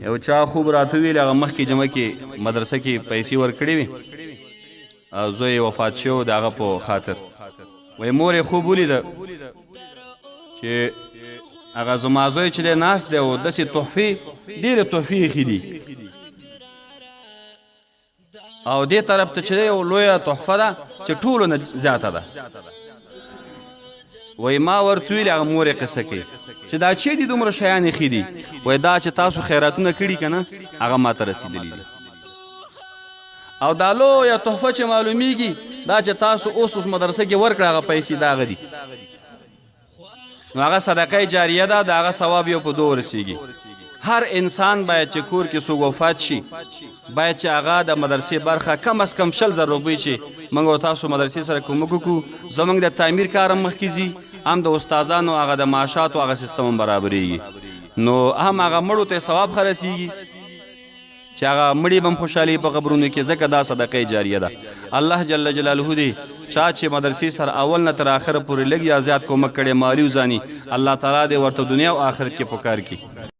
یو چا خوب راته ویل هغه مخکې جمعه کې مدرسه کې پیسې ورکړې وي او زوی وفات شو د هغه په خاطر وایي مور یې خوب ولیده چې هغه زما زوی چې دی ناست دی او داسې تحفې ډېرې تحفې ایښي دي او دې طرف ته چې دی یو لویه تحفه ده چې ټولو نه زیاته ده وایي ما ورته ویلې هغه مور یې قصه کوي چې دا چی دي دومره شیان ایښي دي وایي دا چې تاسو خیراتونه کړي که نه هغه ما ته رسېدلي دي او دا لویه تحفه چې معلومیږي دا چې تاسو اوس مدرسه کې ورکړه هغه پیسې د هغه دي نو هغه صدقه جاریه ده د هغه ثواب یو په دوه رسیږي هر انسان باید چې کور کې څوک وفات شي باید چې هغه د مدرسې برخه کم از کم 20,000 روپۍ چې موږ او تاسو مدرسې سره کومک وکړو زموږ د تعمیر کار هم مخکې ځي هم د استادانو هغه د معاشاتو هغه سیستم هم برابرېږي نو هم هغه مړو ته ثواب ښه رسیږي چې هغه مړي به هم خوشحالي په قبرونو کې ځکه دا صدقه جاریه ده الله جل جلاله دی چا چې مدرسې سره اول نه تر آخره پورې لږ یا زیات کومک کړی مالي و ځاني الله تعالی دې ورته دنیا او آخرت کې په کار کړي